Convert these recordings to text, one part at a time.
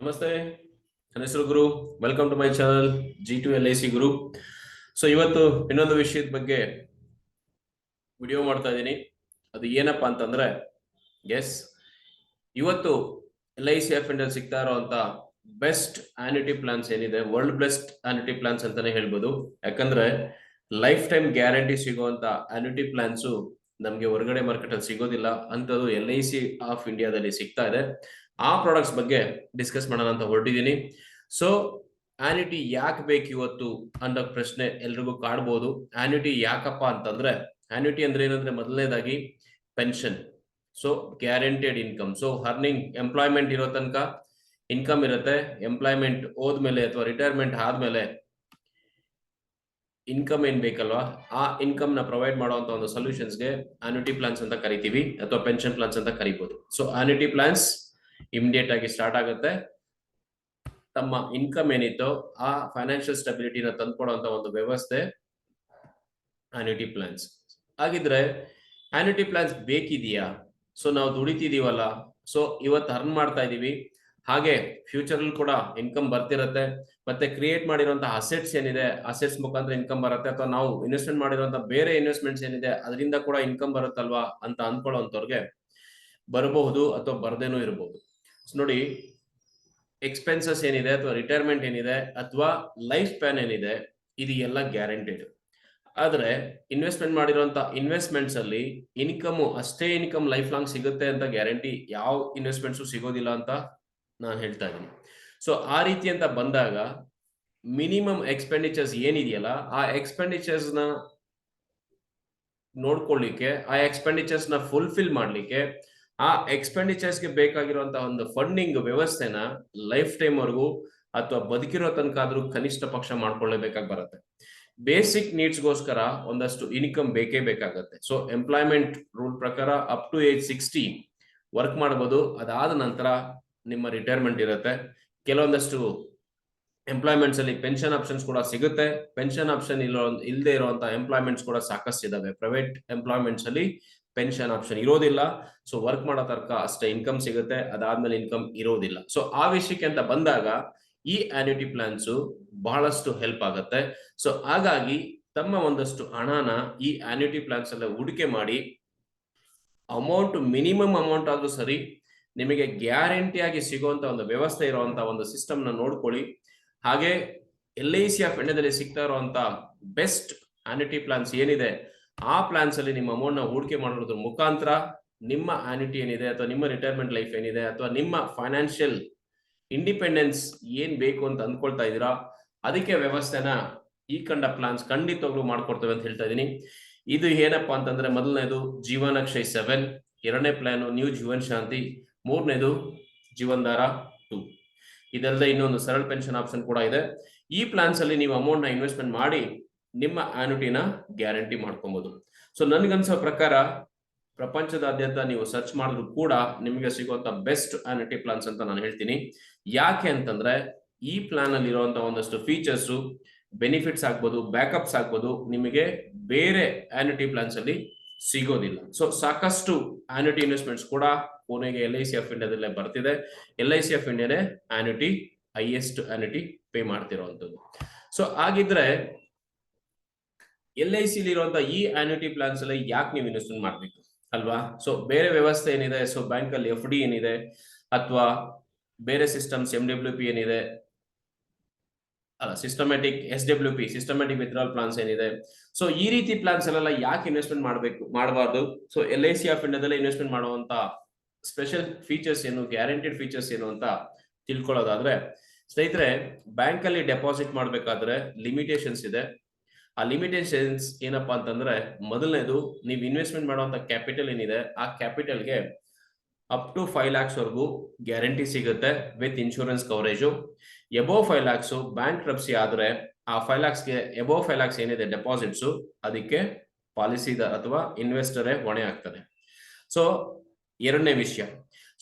ನಮಸ್ತೆ, ನನ್ನ ಹೆಸರು Guru. Welcome to my channel G2LIC Guru. So ಇವತ್ತು ಇನ್ನೊಂದು ವಿಷಯದ ಬಗ್ಗೆ ವಿಡಿಯೋ ಮಾಡ್ತಾ ಇದ್ದೀನಿ. ಅದು ಏನಪ್ಪಾ ಅಂತಂದ್ರೆ, ಎಸ್, ಇವತ್ತು LIC ಆಫ್ ಇಂಡಿಯಾ ಸಿಗ್ತಾ ಇರೋಂತ ಬೆಸ್ಟ್ ಆನ್ಯುಟಿ ಪ್ಲಾನ್ಸ್ ಏನಿದೆ, ವರ್ಲ್ಡ್ ಬೆಸ್ಟ್ ಆನ್ಯುಟಿ ಪ್ಲಾನ್ಸ್ ಅಂತಾನೆ ಹೇಳ್ಬೋದು. ಯಾಕಂದ್ರೆ ಲೈಫ್ ಟೈಮ್ ಗ್ಯಾರಂಟಿ ಸಿಗುವಂತ ಆನ್ಯುಟಿ ಪ್ಲಾನ್ಸ್ ನಮ್ಗೆ ಹೊರಗಡೆ ಮಾರ್ಕೆಟ್ ಅಲ್ಲಿ ಸಿಗೋದಿಲ್ಲ. ಅಂತದ್ದು LIC ಆಫ್ ಇಂಡಿಯಾದಲ್ಲಿ ಸಿಗ್ತಾ ಇದೆ. ಆ ಪ್ರಾಡಕ್ಟ್ಸ್ ಬಗ್ಗೆ ಡಿಸ್ಕಸ್ ಮಾಡೋಣ ಅಂತ ಹೊರಟಿದ್ದೀನಿ. ಸೊ ಆನ್ಯುಟಿ ಯಾಕೆ ಬೇಕು ಇವತ್ತು ಅನ್ನೋ ಪ್ರಶ್ನೆ ಎಲ್ರಿಗೂ ಕಾಡ್ಬೋದು. ಆನ್ಯುಟಿ ಯಾಕಪ್ಪ ಅಂತಂದ್ರೆ, ಆನ್ಯುಟಿ ಅಂದ್ರೆ ಏನಂದ್ರೆ ಮೊದಲನೇದಾಗಿ pension. So guaranteed income. So earning employment ಇರೋ ತನಕ ಇನ್ಕಮ್ ಇರುತ್ತೆ. ಎಂಪ್ಲಾಯ್ಮೆಂಟ್ ಹೋದ್ಮೇಲೆ ಅಥವಾ ರಿಟೈರ್ಮೆಂಟ್ ಆದ್ಮೇಲೆ ಇನ್ಕಮ್ ಏನ್ ಬೇಕಲ್ವಾ, ಆ ಇನ್ಕಮ್ ನ ಪ್ರೊವೈಡ್ ಮಾಡುವಂತ ಒಂದು ಸೊಲ್ಯೂಷನ್ಸ್ಗೆ ಆನ್ಯುಟಿ ಪ್ಲಾನ್ಸ್ ಅಂತ ಕರಿತೀವಿ, ಅಥವಾ ಪೆನ್ಷನ್ ಪ್ಲಾನ್ಸ್ ಅಂತ ಕರಿಬಹುದು. ಸೊ ಆನ್ಯುಟಿ ಪ್ಲಾನ್ಸ್ ಇಮಿಡಿಯೇಟ್ ಆಗಿ ಸ್ಟಾರ್ಟ್ ಆಗುತ್ತೆ. ತಮ್ಮ ಇನ್ಕಮ್ ಏನಿತ್ತೋ ಆ ಫೈನಾನ್ಷಿಯಲ್ ಸ್ಟೆಬಿಲಿಟಿನ ತಂದ್ಕೊಡುವಂತ ಒಂದು ವ್ಯವಸ್ಥೆ ಆನ್ಯುಟಿ ಪ್ಲಾನ್ಸ್. ಹಾಗಿದ್ರೆ ಆನ್ಯುಟಿ ಪ್ಲಾನ್ಸ್ ಬೇಕಿದೆಯಾ? ಸೊ ನಾವು ದುಡಿತಿದೀವಲ್ಲ, ಸೊ ಇವತ್ತು ಅರ್ನ್ ಮಾಡ್ತಾ ಇದೀವಿ, ಹಾಗೆ ಫ್ಯೂಚರ್ ಅಲ್ಲಿ ಕೂಡ ಇನ್ಕಮ್ ಬರ್ತಿರತ್ತೆ. ಮತ್ತೆ ಕ್ರಿಯೇಟ್ ಮಾಡಿರುವಂತಹ ಅಸೆಟ್ಸ್ ಏನಿದೆ, ಅಸೆಟ್ಸ್ ಮುಖಾಂತರ ಇನ್ಕಮ್ ಬರುತ್ತೆ, ಅಥವಾ ನಾವು ಇನ್ವೆಸ್ಟ್ಮೆಂಟ್ ಮಾಡಿರುವಂತಹ ಬೇರೆ ಇನ್ವೆಸ್ಟ್ಮೆಂಟ್ಸ್ ಏನಿದೆ ಅದರಿಂದ ಕೂಡ ಇನ್ಕಮ್ ಬರುತ್ತಲ್ವಾ ಅಂತ ಅನ್ಕೊಳ್ಳೋಂಥವ್ರಿಗೆ ಬರಬಹುದು, ಅಥವಾ ಬರ್ದೇನೂ ಇರಬಹುದು. ನೋಡಿ, ಎಕ್ಸ್ಪೆನ್ಸಸ್ ಏನಿದೆ, ಅಥವಾ ರಿಟೈರ್ಮೆಂಟ್ ಏನಿದೆ, ಅಥವಾ ಲೈಫ್ ಸ್ಪ್ಯಾನ್ ಏನಿದೆ, ಇದು ಎಲ್ಲ ಗ್ಯಾರಂಟೆಡ್. ಆದ್ರೆ ಇನ್ವೆಸ್ಟ್ಮೆಂಟ್ ಮಾಡಿರುವಂತ ಇನ್ವೆಸ್ಟ್ಮೆಂಟ್ಸ್ ಅಲ್ಲಿ ಇನ್ಕಮ್ ಅಷ್ಟೇ ಇನ್ಕಮ್ ಲೈಫ್ ಲಾಂಗ್ ಸಿಗುತ್ತೆ ಅಂತ ಗ್ಯಾರಂಟಿ ಯಾವ ಇನ್ವೆಸ್ಟ್ಮೆಂಟ್ಸ್ ಸಿಗೋದಿಲ್ಲ ಅಂತ ನಾನು ಹೇಳ್ತಾ ಇದ್ದೀನಿ. ಸೊ ಆ ರೀತಿ ಅಂತ ಬಂದಾಗ ಮಿನಿಮಮ್ ಎಕ್ಸ್ಪೆಂಡಿಚರ್ಸ್ ಏನಿದೆಯಲ್ಲ, ಆ ಎಕ್ಸ್ಪೆಂಡಿಚರ್ಸ್ ನ ನೋಡ್ಕೊಳ್ಳಿಕ್ಕೆ, ಆ ಎಕ್ಸ್ಪೆಂಡಿಚರ್ಸ್ ನ ಫುಲ್ಫಿಲ್ ಮಾಡ್ಲಿಕ್ಕೆ, ಆ ಎಕ್ಸ್ಪೆಂಡಿಚರ್ಸ್ಗೆ ಬೇಕಾಗಿರುವಂತಹ ಒಂದು ಫಂಡಿಂಗ್ ವ್ಯವಸ್ಥೆನ ಲೈಫ್ ಟೈಮ್ ವರೆಗೂ ಅಥವಾ ಬದುಕಿರೋ ತನಕ ಆದ್ರೂ ಕನಿಷ್ಠ ಪಕ್ಷ ಮಾಡ್ಕೊಳ್ಳೇಬೇಕಾಗಿ ಬರುತ್ತೆ. ಬೇಸಿಕ್ ನೀಡ್ಸ್ಗೋಸ್ಕರ ಒಂದಷ್ಟು ಇನ್ಕಮ್ ಬೇಕೇ ಬೇಕಾಗತ್ತೆ. ಸೊ ಎಂಪ್ಲಾಯ್ಮೆಂಟ್ ರೂಲ್ ಪ್ರಕಾರ ಅಪ್ ಟು ಏಜ್ 60 ವರ್ಕ್ ಮಾಡಬಹುದು. ಅದಾದ ನಂತರ ನಿಮ್ಮ ರಿಟೈರ್ಮೆಂಟ್ ಇರುತ್ತೆ. ಕೆಲವೊಂದಷ್ಟು ಎಂಪ್ಲಾಯ್ಮೆಂಟ್ಸ್ ಅಲ್ಲಿ ಪೆನ್ಷನ್ ಆಪ್ಷನ್ಸ್ ಕೂಡ ಸಿಗುತ್ತೆ. ಪೆನ್ಷನ್ ಆಪ್ಷನ್ ಇಲ್ಲದೆ ಇರುವಂತಹ ಎಂಪ್ಲಾಯ್ಮೆಂಟ್ಸ್ ಕೂಡ ಸಾಕಷ್ಟು ಇದಾವೆ. ಪ್ರೈವೇಟ್ ಎಂಪ್ಲಾಯ್ಮೆಂಟ್ಸ್ ಅಲ್ಲಿ ಪೆನ್ಷನ್ ಆಪ್ಷನ್ ಇರೋದಿಲ್ಲ. ಸೊ ವರ್ಕ್ ಮಾಡೋ ತನಕ ಅಷ್ಟೇ ಇನ್ಕಮ್ ಸಿಗುತ್ತೆ, ಅದಾದ್ಮೇಲೆ ಇನ್ಕಮ್ ಇರೋದಿಲ್ಲ. ಸೊ ಆ ವಿಷಯಕ್ಕೆ ಅಂತ ಬಂದಾಗ ಈ ಆನ್ಯುಟಿ ಪ್ಲಾನ್ಸ್ ಬಹಳಷ್ಟು ಹೆಲ್ಪ್ ಆಗುತ್ತೆ. ಸೊ ಹಾಗಾಗಿ ತಮ್ಮ ಒಂದಷ್ಟು ಹಣನ ಈ ಆನ್ಯುಟಿ ಪ್ಲಾನ್ಸ್ ಎಲ್ಲ ಹೂಡಿಕೆ ಮಾಡಿ, ಅಮೌಂಟ್ ಮಿನಿಮಮ್ ಅಮೌಂಟ್ ಆದ್ರೂ ಸರಿ ನಿಮಗೆ ಗ್ಯಾರಂಟಿಯಾಗಿ ಸಿಗುವಂತ ಒಂದು ವ್ಯವಸ್ಥೆ ಇರುವಂತ ಒಂದು ಸಿಸ್ಟಮ್ ನ ನೋಡ್ಕೊಳ್ಳಿ. ಹಾಗೆ LIC ಆಫ್ ಇಂಡಿಯಾದಲ್ಲಿ ಸಿಗ್ತಾ ಇರುವಂತ ಬೆಸ್ಟ್ ಆನ್ಯುಟಿ ಪ್ಲಾನ್ಸ್ ಏನಿದೆ, ಆ ಪ್ಲಾನ್ಸ್ ಅಲ್ಲಿ ನಿಮ್ಮ ಅಮೌಂಟ್ ನ ಹೂಡಿಕೆ ಮಾಡೋದ್ರ ಮುಖಾಂತರ ನಿಮ್ಮ ಆನ್ಯುಟಿ ಏನಿದೆ, ಅಥವಾ ನಿಮ್ಮ ರಿಟೈರ್ಮೆಂಟ್ ಲೈಫ್ ಏನಿದೆ, ಅಥವಾ ನಿಮ್ಮ ಫೈನಾನ್ಷಿಯಲ್ ಇಂಡಿಪೆಂಡೆನ್ಸ್ ಏನ್ ಬೇಕು ಅಂತ ಅಂದ್ಕೊಳ್ತಾ ಇದೀರಾ, ಅದಕ್ಕೆ ವ್ಯವಸ್ಥೆನ ಈ ಕಂಡ ಪ್ಲಾನ್ಸ್ ಖಂಡಿತವಾಗ್ಲೂ ಮಾಡ್ಕೊಡ್ತೇವೆ ಅಂತ ಹೇಳ್ತಾ ಇದೀನಿ. ಇದು ಏನಪ್ಪಾ ಅಂತಂದ್ರೆ, ಮೊದಲನೇದು ಜೀವನ್ ಅಕ್ಷಯ್ 7, ಎರಡನೇ ಪ್ಲಾನ್ ನ್ಯೂ ಜೀವನ್ ಶಾಂತಿ, ಮೂರನೇದು ಜೀವನ್ ಧಾರ 2. ಇದಲ್ಲದೆ ಇನ್ನೊಂದು ಸರಳ ಪೆನ್ಷನ್ ಆಪ್ಷನ್ ಕೂಡ ಇದೆ. ಈ ಪ್ಲಾನ್ಸ್ ಅಲ್ಲಿ ನೀವು ಅಮೌಂಟ್ ನ ಇನ್ವೆಸ್ಟ್ಮೆಂಟ್ ಮಾಡಿ ನಿಮ್ಮ ಆನ್ಯುಟಿನ ಗ್ಯಾರಂಟಿ ಮಾಡ್ಕೊಬಹುದು. ಸೊ ನನ್ಗನ್ಸೋ ಪ್ರಕಾರ ಪ್ರಪಂಚದಾದ್ಯಂತ ನೀವು ಸರ್ಚ್ ಮಾಡಿದ್ರು ಕೂಡ ನಿಮಗೆ ಸಿಗುವಂತ ಬೆಸ್ಟ್ ಆನ್ಯುಟಿ ಪ್ಲಾನ್ಸ್ ಅಂತ ನಾನು ಹೇಳ್ತೀನಿ. ಯಾಕೆ ಅಂತಂದ್ರೆ, ಈ ಪ್ಲಾನ್ ಅಲ್ಲಿ ಇರುವಂತಹ ಒಂದಷ್ಟು ಫೀಚರ್ಸ್, ಬೆನಿಫಿಟ್ಸ್ ಆಗ್ಬೋದು, ಬ್ಯಾಕಪ್ಸ್ ಆಗ್ಬೋದು, ನಿಮಗೆ ಬೇರೆ ಆನ್ಯುಟಿ ಪ್ಲಾನ್ಸ್ ಅಲ್ಲಿ ಸಿಗೋದಿಲ್ಲ. ಸೊ ಸಾಕಷ್ಟು ಆನ್ಯುಟಿ ಇನ್ವೆಸ್ಟ್ಮೆಂಟ್ಸ್ ಕೂಡ ಪುಣೆಗೆ LIC ಆಫ್ ಇಂಡಿಯಾದಲ್ಲೇ ಬರ್ತಿದೆ. LIC ಆಫ್ ಇಂಡಿಯಾನೇ ಆನ್ಯುಟಿ ಹೈಯೆಸ್ಟ್ ಆನ್ಯುಟಿ ಪೇ ಮಾಡ್ತಿರುವಂತದ್ದು. ಸೊ ಹಾಗಿದ್ರೆ LIC ಇರುವಂತಹ ಈ ಆನ್ಯುಟಿ ಪ್ಲಾನ್ಸ್ ಅಲ್ಲಿ ಯಾಕೆ ನೀವು ಇನ್ವೆಸ್ಟ್ಮೆಂಟ್ ಮಾಡ್ಬೇಕು ಅಲ್ವಾ? ಸೊ ಬೇರೆ ವ್ಯವಸ್ಥೆ ಏನಿದೆ, ಸೊ ಬ್ಯಾಂಕ್ ಅಲ್ಲಿ FD ಏನಿದೆ, ಅಥವಾ ಬೇರೆ ಸಿಸ್ಟಮ್ಸ್ MWP ಏನಿದೆ, systematic SWP, systematic withdrawal plans ಏನಿದೆ, ಸೊ ಈ ರೀತಿ ಪ್ಲಾನ್ಸ್ ಎಲ್ಲ ಯಾಕೆ ಇನ್ವೆಸ್ಟ್ಮೆಂಟ್ ಮಾಡಬಾರ್ದು? ಸೊ LIC ಆಫ್ ಇಂಡಿಯಾದಲ್ಲೇ ಇನ್ವೆಸ್ಟ್ಮೆಂಟ್ ಮಾಡುವಂತ ಸ್ಪೆಷಲ್ ಫೀಚರ್ಸ್ ಏನು, ಗ್ಯಾರಂಟಿಡ್ ಫೀಚರ್ಸ್ ಏನು ಅಂತ ತಿಳ್ಕೊಳ್ಳೋದಾದ್ರೆ, ಸ್ನೇಹಿತರೆ, ಬ್ಯಾಂಕ್ ಅಲ್ಲಿ ಡೆಪಾಸಿಟ್ ಮಾಡ್ಬೇಕಾದ್ರೆ ಲಿಮಿಟೇಷನ್ಸ್ ಇದೆ. ಆ ಲಿಮಿಟೇಷನ್ಸ್ ಏನಪ್ಪಾ ಅಂತಂದ್ರೆ, ಮೊದಲನೇದು, ನೀವು ಇನ್ವೆಸ್ಟ್ಮೆಂಟ್ ಮಾಡುವಂತ ಕ್ಯಾಪಿಟಲ್ ಏನಿದೆ, ಆ ಕ್ಯಾಪಿಟಲ್ಗೆ ಅಪ್ ಟು 5 lakhs ವರೆಗೂ ಗ್ಯಾರಂಟಿ ಸಿಗುತ್ತೆ with insurance coverage. Above 5 lakhs bankruptcy ಆದ್ರೆ, ಆ 5 lakhsಗೆ ಎಬೋವ್ 5 lakhs ಏನಿದೆ ಡೆಪಾಸಿಟ್ಸ್, ಅದಕ್ಕೆ ಪಾಲಿಸಿದಾರ್ ಅಥವಾ ಇನ್ವೆಸ್ಟರೇ ಹೊಣೆ ಆಗ್ತಾರೆ. ಸೊ ಎರಡನೇ ವಿಷಯ,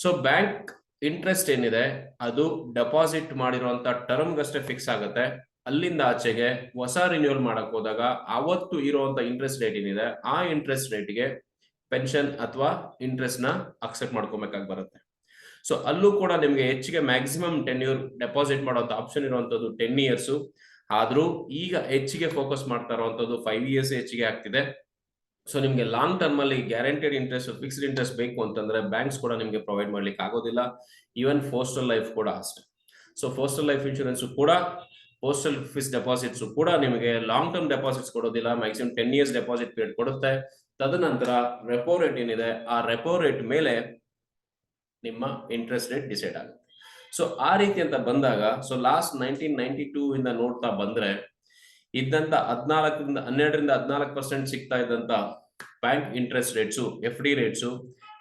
ಸೊ ಬ್ಯಾಂಕ್ ಇಂಟ್ರೆಸ್ಟ್ ಏನಿದೆ ಅದು ಡೆಪಾಸಿಟ್ ಮಾಡಿರುವಂತ ಟರ್ಮ್ಗಷ್ಟೇ ಫಿಕ್ಸ್ ಆಗುತ್ತೆ. ಅಲ್ಲಿಂದ ಆಚೆಗೆ ಹೊಸ ರಿನ್ಯೂವಲ್ ಮಾಡಕ್ ಹೋದಾಗ ಅವತ್ತು ಇರುವಂತ ಇಂಟ್ರೆಸ್ಟ್ ರೇಟ್ ಏನಿದೆ, ಆ ಇಂಟ್ರೆಸ್ಟ್ ರೇಟ್ಗೆ ಪೆನ್ಷನ್ ಅಥವಾ ಇಂಟ್ರೆಸ್ಟ್ ನ ಅಕ್ಸೆಪ್ಟ್ ಮಾಡ್ಕೊಬೇಕಾಗಿ ಬರುತ್ತೆ. ಸೊ ಅಲ್ಲೂ ಕೂಡ ನಿಮಗೆ ಹೆಚ್ಚಿಗೆ ಮ್ಯಾಕ್ಸಿಮಮ್ ಟೆನ್ಯೂರ್ ಡೆಪಾಸಿಟ್ ಮಾಡುವಂತ ಆಪ್ಷನ್ ಇರುವಂತದ್ದು 10 ಇಯರ್ಸ್. ಆದ್ರೂ ಈಗ ಹೆಚ್ಚಿಗೆ ಫೋಕಸ್ ಮಾಡ್ತಾ ಇರುವಂತದ್ದು 5 ಇಯರ್ಸ್ ಹೆಚ್ಚಿಗೆ ಆಗ್ತಿದೆ. ಸೊ ನಿಮ್ಗೆ ಲಾಂಗ್ ಟರ್ಮ್ ಅಲ್ಲಿ ಗ್ಯಾರಂಟೆಡ್ ಇಂಟ್ರೆಸ್ಟ್, ಫಿಕ್ಸ್ಡ್ ಇಂಟ್ರೆಸ್ಟ್ ಬೇಕು ಅಂತಂದ್ರೆ ಬ್ಯಾಂಕ್ಸ್ ಕೂಡ ನಿಮ್ಗೆ ಪ್ರೊವೈಡ್ ಮಾಡ್ಲಿಕ್ಕೆ ಆಗೋದಿಲ್ಲ. ಈವನ್ ಪೋಸ್ಟಲ್ ಲೈಫ್ ಕೂಡ ಅಷ್ಟೇ. ಸೊ ಪೋಸ್ಟಲ್ ಲೈಫ್ ಇನ್ಶೂರೆನ್ಸ್ ಕೂಡ, ಪೋಸ್ಟಲ್ ಫಿಕ್ಸ್ ಡೆಪಾಸಿಟ್ಸ್ ಕೂಡ ನಿಮಗೆ ಲಾಂಗ್ ಟರ್ಮ್ ಡೆಪಾಸಿಟ್ಸ್ ಕೊಡೋದಿಲ್ಲ. ಮ್ಯಾಕ್ಸಿಮಮ್ 10 ಇಯರ್ಸ್ ಡೆಪಾಸಿಟ್ ಪೀರಿಯಡ್ ಕೊಡುತ್ತೆ. ತದನಂತರ ರೆಪೋ ರೇಟ್ ಏನಿದೆ, ಆ ರೆಪೋ ರೇಟ್ ಮೇಲೆ ನಿಮ್ಮ ಇಂಟ್ರೆಸ್ಟ್ ರೇಟ್ ಡಿಸೈಡ್ ಆಗುತ್ತೆ. ಸೊ ಆ ರೀತಿ ಅಂತ ಬಂದಾಗ, ಸೊ ಲಾಸ್ಟ್ 1992 ಇಂದ ನೋಡ್ತಾ ಬಂದ್ರೆ ಇದ್ದಂತ 12ರಿಂದ 14% ಸಿಗ್ತಾ ಇದ್ದಂತ bank interest rates, FD rates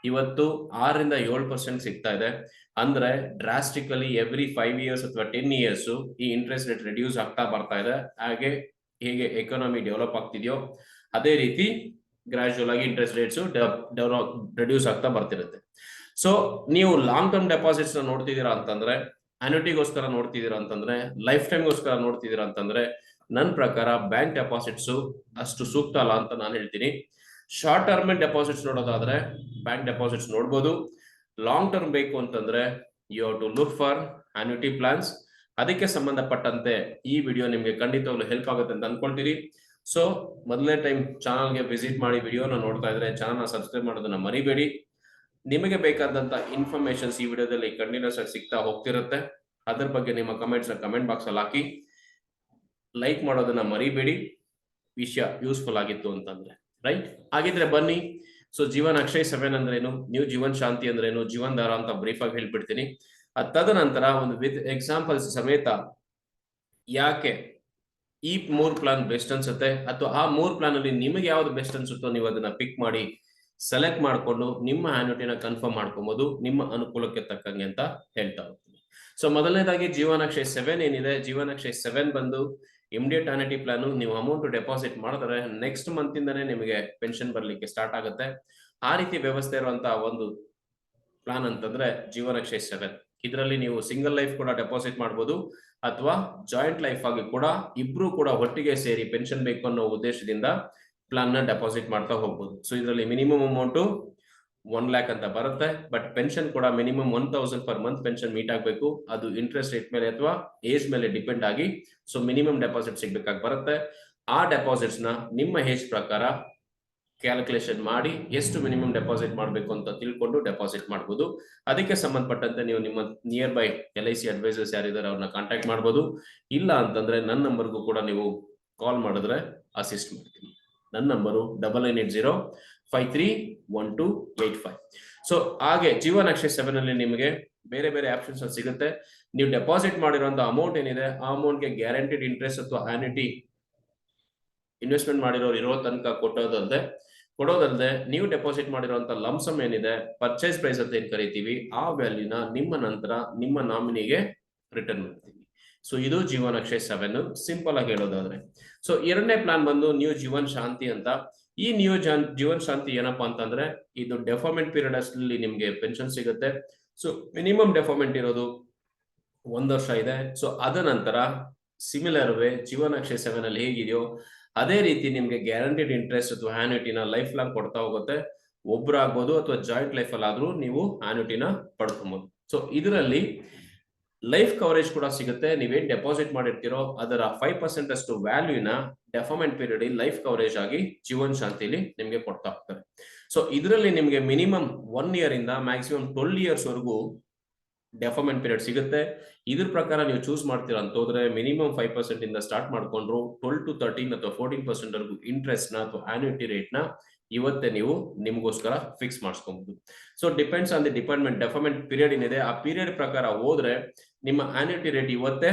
ಇವತ್ತು 6ರಿಂದ 7% ಸಿಗ್ತಾ ಇದೆ. ಅಂದ್ರೆ ಡ್ರಾಸ್ಟಿಕಲಿ ಎವ್ರಿ 5 ಇಯರ್ಸ್ ಅಥವಾ 10 ಇಯರ್ಸ್ ಈ ಇಂಟ್ರೆಸ್ಟ್ ರೇಟ್ ರಿಡ್ಯೂಸ್ ಆಗ್ತಾ ಬರ್ತಾ ಇದೆ. ಹಾಗೆ ಹೇಗೆ ಎಕಾನಮಿ ಡೆವಲಪ್ ಆಗ್ತಿದೆಯೋ ಅದೇ ರೀತಿ ಗ್ರಾಜುವಲ್ ಆಗಿ ಇಂಟ್ರೆಸ್ಟ್ ರೇಟ್ಸ್ ರಿಡ್ಯೂಸ್ ಆಗ್ತಾ ಬರ್ತಿರುತ್ತೆ. ಸೊ ನೀವು ಲಾಂಗ್ ಟರ್ಮ್ ಡೆಪಾಸಿಟ್ಸ್ ನೋಡ್ತಿದ್ದೀರಾ ಅಂತಂದ್ರೆ, ಅನ್ಯೂಟಿಗೋಸ್ಕರ ನೋಡ್ತಿದ್ದೀರಾ ಅಂತಂದ್ರೆ, ಲೈಫ್ ಟೈಮ್ಗೋಸ್ಕರ ನೋಡ್ತಿದ್ದೀರಾ ಅಂತಂದ್ರೆ, ನನ್ನ ಪ್ರಕಾರ ಬ್ಯಾಂಕ್ ಡೆಪಾಸಿಟ್ಸ್ ಅಷ್ಟು ಸೂಕ್ತ ಅಲ್ಲ ಅಂತ ನಾನು ಹೇಳ್ತೀನಿ. ಶಾರ್ಟ್ ಟರ್ಮ್ ಡೆಪಾಸಿಟ್ಸ್ ನೋಡೋದಾದ್ರೆ ಬ್ಯಾಂಕ್ ಡೆಪಾಸಿಟ್ಸ್ ನೋಡ್ಬೋದು. ಲಾಂಗ್ ಟರ್ಮ್ ಬೇಕು ಅಂತಂದ್ರೆ you have to look for annuity plans. ಅದಕ್ಕೆ ಸಂಬಂಧಪಟ್ಟಂತೆ ಈ ವಿಡಿಯೋ ನಿಮ್ಗೆ ಖಂಡಿತವಾಗ್ಲೂ ಹೆಲ್ಪ್ ಆಗುತ್ತೆ ಅಂತ ಅನ್ಕೊಳ್ತೀರಿ. ಸೊ ಮೊದಲನೇ ಟೈಮ್ ಚಾನಲ್ಗೆ ವಿಸಿಟ್ ಮಾಡಿ ವಿಡಿಯೋನ ನೋಡ್ತಾ ಇದ್ರೆ ಚಾನಲ್ನ ಸಬ್ಸ್ಕ್ರೈಬ್ ಮಾಡೋದನ್ನ ಮರಿಬೇಡಿ. ನಿಮಗೆ ಬೇಕಾದಂತ ಇನ್ಫಾರ್ಮೇಶನ್ಸ್ ಈ ವಿಡಿಯೋದಲ್ಲಿ ಕಂಟಿನ್ಯೂಸ್ ಆಗಿ ಸಿಗ್ತಾ ಹೋಗ್ತಿರುತ್ತೆ. ಅದ್ರ ಬಗ್ಗೆ ನಿಮ್ಮ ಕಮೆಂಟ್ಸ್ ಕಮೆಂಟ್ ಬಾಕ್ಸ್ ಅಲ್ಲಿ ಹಾಕಿ. ಲೈಕ್ ಮಾಡೋದನ್ನ ಮರಿಬೇಡಿ ವಿಷಯ ಯೂಸ್ಫುಲ್ ಆಗಿತ್ತು ಅಂತಂದ್ರೆ, ರೈಟ್? ಹಾಗಿದ್ರೆ ಬನ್ನಿ. ಸೊ ಜೀವನ್ ಅಕ್ಷಯ್ 7 ಅಂದ್ರೇನು, ನ್ಯೂ ಜೀವನ್ ಶಾಂತಿ ಅಂದ್ರೇನು, ಜೀವನ್ ಧಾರ ಅಂತ ಬ್ರೀಫ್ ಆಗಿ ಹೇಳ್ಬಿಡ್ತೀನಿ. ತದನಂತರ ಒಂದು ವಿತ್ ಎಕ್ಸಾಂಪಲ್ಸ್ ಸಮೇತ ಯಾಕೆ ಈ 3 ಪ್ಲಾನ್ ಬೆಸ್ಟ್ ಅನ್ಸುತ್ತೆ, ಅಥವಾ ಆ 3 ಪ್ಲಾನ್ ಅಲ್ಲಿ ನಿಮಗೆ ಯಾವ್ದು ಬೆಸ್ಟ್ ಅನ್ಸುತ್ತೋ ನೀವು ಅದನ್ನ ಪಿಕ್ ಮಾಡಿ ಸೆಲೆಕ್ಟ್ ಮಾಡ್ಕೊಂಡು ನಿಮ್ಮ ಆನ್ಯುಟಿನ ಕನ್ಫರ್ಮ್ ಮಾಡ್ಕೊಬಹುದು ನಿಮ್ಮ ಅನುಕೂಲಕ್ಕೆ ತಕ್ಕಂಗೆ ಅಂತ ಹೇಳ್ತಾ ಹೋಗ್ತೀನಿ. ಸೊ ಮೊದಲನೇದಾಗಿ ಜೀವನ್ ಅಕ್ಷಯ್ 7 ಏನಿದೆ, ಜೀವನ್ ಅಕ್ಷಯ್ 7 ಬಂದು ಇಮಿಡಿಯೇಟ್ ಆನ್ಯುಟಿ ಪ್ಲಾನ್. ನೀವು ಅಮೌಂಟ್ ಡೆಪಾಸಿಟ್ ಮಾಡಿದ್ರೆ ನೆಕ್ಸ್ಟ್ ಮಂತ್ ಇಂದಾನೆ ನಿಮಗೆ ಪೆನ್ಷನ್ ಬರ್ಲಿಕ್ಕೆ ಸ್ಟಾರ್ಟ್ ಆಗುತ್ತೆ. ಆ ರೀತಿ ವ್ಯವಸ್ಥೆ ಇರುವಂತಹ ಒಂದು ಪ್ಲಾನ್ ಅಂತಂದ್ರೆ ಜೀವನ್ ಅಕ್ಷಯ್ 7. ಇದರಲ್ಲಿ ನೀವು ಸಿಂಗಲ್ ಲೈಫ್ ಕೂಡ ಡೆಪಾಸಿಟ್ ಮಾಡಬಹುದು, ಅಥವಾ ಜಾಯಿಂಟ್ ಲೈಫ್ ಆಗಿ ಕೂಡ ಇಬ್ರು ಕೂಡ ಒಟ್ಟಿಗೆ ಸೇರಿ ಪೆನ್ಷನ್ ಬೇಕು ಅನ್ನೋ ಉದ್ದೇಶದಿಂದ ಪ್ಲಾನ್ ನ ಡೆಪಾಸಿಟ್ ಮಾಡ್ತಾ ಹೋಗ್ಬೋದು. ಸೊ ಇದರಲ್ಲಿ ಮಿನಿಮಮ್ ಅಮೌಂಟ್ 1 lakh ಅಂತ ಬರುತ್ತೆ. ಬಟ್ ಪೆನ್ಷನ್ ಕೂಡ minimum 1000 per month pension meet ಆಗಬೇಕು. ಅದು ಇಂಟ್ರೆಸ್ಟ್ ರೇಟ್ ಮೇಲೆ ಅಥವಾ ಏಜ್ ಮೇಲೆ ಡಿಪೆಂಡ್ ಆಗಿ ಸೊ ಮಿನಿಮಮ್ ಡೆಪಾಸಿಟ್ ಸಿಗ್ಬೇಕಾಗಿ ಬರುತ್ತೆ. ಆ ಡೆಪಾಸಿಟ್ಸ್ ನ ನಿಮ್ಮ ಏಜ್ ಪ್ರಕಾರ ಕ್ಯಾಲ್ಕುಲೇಷನ್ ಮಾಡಿ ಎಷ್ಟು ಮಿನಿಮಮ್ ಡೆಪಾಸಿಟ್ ಮಾಡಬೇಕು ಅಂತ ತಿಳ್ಕೊಂಡು ಡೆಪಾಸಿಟ್ ಮಾಡಬಹುದು. ಅದಕ್ಕೆ ಸಂಬಂಧಪಟ್ಟಂತೆ ನೀವು ನಿಮ್ಮ ನಿಯರ್ ಬೈ LIC ಅಡ್ವೈಸರ್ಸ್ ಯಾರಿದ್ದಾರೆ ಅವ್ರನ್ನ ಕಾಂಟ್ಯಾಕ್ಟ್ ಮಾಡಬಹುದು. ಇಲ್ಲ ಅಂತಂದ್ರೆ ನನ್ನ ನಂಬರ್ಗೂ ಕೂಡ ನೀವು ಕಾಲ್ ಮಾಡಿದ್ರೆ ಅಸಿಸ್ಟ್ ಮಾಡ್ತೀನಿ. ನನ್ನ ನಂಬರು 9980531285. ಸೊ ಹಾಗೆ ಜೀವನ್ ಅಕ್ಷಯ್ 7 ಅಲ್ಲಿ ನಿಮಗೆ ಬೇರೆ ಬೇರೆ ಆಪ್ಷನ್ಸ್ ಸಿಗುತ್ತೆ. ನೀವು ಡೆಪಾಸಿಟ್ ಮಾಡಿರುವಂತಹ ಅಮೌಂಟ್ ಏನಿದೆ ಆ ಅಮೌಂಟ್ಗೆ ಗ್ಯಾರಂಟಿಡ್ ಇಂಟ್ರೆಸ್ಟ್ ಅಥವಾ ಆನ್ಯುಟಿ ಇನ್ವೆಸ್ಟ್ಮೆಂಟ್ ಮಾಡಿರೋರು ಇರೋ ತನಕ ಕೊಡೋದಲ್ಲದೆ ನೀವು ಡೆಪಾಸಿಟ್ ಮಾಡಿರುವಂತ ಲಂಸಮ್ ಏನಿದೆ, ಪರ್ಚೇಸ್ ಪ್ರೈಸ್ ಅಂತ ಏನ್ ಕರಿತೀವಿ, ಆ ವ್ಯಾಲ್ಯೂನ ನಿಮ್ಮ ನಂತರ ನಿಮ್ಮ ನಾಮಿನಿಗೆ ರಿಟರ್ನ್ ಮಾಡ್ತೀವಿ. ಸೊ ಇದು ಜೀವನ್ ಅಕ್ಷಯ್ 7 ಸಿಂಪಲ್ ಆಗಿ ಹೇಳೋದಾದ್ರೆ. ಸೊ ಎರಡನೇ ಪ್ಲಾನ್ ಬಂದು ನ್ಯೂ ಜೀವನ್ ಶಾಂತಿ ಅಂತ. ಈ ನ್ಯೂ ಜೀವನ್ ಶಾಂತಿ ಏನಪ್ಪಾ ಅಂತಂದ್ರೆ ಇದು ಡೆಫರ್ಮೆಂಟ್ ಪೀರಿಯಡ್ ಅಲ್ಲಿ ನಿಮ್ಗೆ ಪೆನ್ಷನ್ ಸಿಗುತ್ತೆ. ಸೊ ಮಿನಿಮಮ್ ಡೆಫರ್ಮೆಂಟ್ ಇರೋದು 1 ವರ್ಷ ಇದೆ. ಸೊ ಅದ ನಂತರ ಸಿಮಿಲರ್ ವೇ ಜೀವನ್ ಅಕ್ಷಯ್ 7 ಅಲ್ಲಿ ಹೇಗಿದೆಯೋ ಅದೇ ರೀತಿ ನಿಮ್ಗೆ ಗ್ಯಾರಂಟಿಡ್ ಇಂಟ್ರೆಸ್ಟ್ ಅಥವಾ ಆನ್ಯುಟಿನ ಲೈಫ್ ಲಾಂಗ್ ಕೊಡ್ತಾ ಹೋಗುತ್ತೆ. ಒಬ್ರು ಆಗ್ಬೋದು ಅಥವಾ ಜಾಯಿಂಟ್ ಲೈಫ್ ಅಲ್ಲಿ ಆದ್ರೂ ನೀವು ಆನ್ಯುಟಿನ ಪಡ್ಕೊಬಹುದು. ಸೊ ಇದರಲ್ಲಿ ಲೈಫ್ ಕವರೇಜ್ ಕೂಡ ಸಿಗುತ್ತೆ. ನೀವೇನ್ ಡೆಪಾಸಿಟ್ ಮಾಡಿರ್ತೀರೋ ಅದರ 5% ಅಷ್ಟು ವ್ಯಾಲ್ಯೂನ ಡೆಫರ್ಮೆಂಟ್ ಪೀರಿಯಡ್ ಲೈಫ್ ಕವರೇಜ್ ಆಗಿ ಜೀವನ್ ಶಾಂತಿಲಿ ನಿಮ್ಗೆ ಕೊಡ್ತಾ ಹೋಗ್ತಾರೆ. ಸೊ ಇದರಲ್ಲಿ ನಿಮ್ಗೆ ಮಿನಿಮಮ್ 1 year ಇಂದ ಮ್ಯಾಕ್ಸಿಮಮ್ 12 years ವರೆಗೂ ಡೆಫರ್ಮೆಂಟ್ ಪೀರಿಯಡ್ ಸಿಗುತ್ತೆ. ಇದ್ರ ಪ್ರಕಾರ ನೀವು ಚೂಸ್ ಮಾಡ್ತೀರಾ ಅಂತ ಹೋದ್ರೆ ಮಿನಿಮಮ್ 5% ಇಂದ ಸ್ಟಾರ್ಟ್ ಮಾಡ್ಕೊಂಡ್ರು 12 to 13 ಅಥವಾ 14% ವರೆಗೂ ಇಂಟ್ರೆಸ್ಟ್ ನ ಅಥವಾ ಆನ್ಯುಟಿ ರೇಟ್ ನ ಇವತ್ತೇ ನೀವು ನಿಮಗೋಸ್ಕರ ಫಿಕ್ಸ್ ಮಾಡಿಸ್ಕೊಬಹುದು. So depends on the department. Deferment period ಏನಿದೆ ಆ ಪೀರಿಯಡ್ ಪ್ರಕಾರ ಹೋದ್ರೆ ನಿಮ್ಮ ಆನ್ಯುಟಿ ರೇಟ್ ಇವತ್ತೇ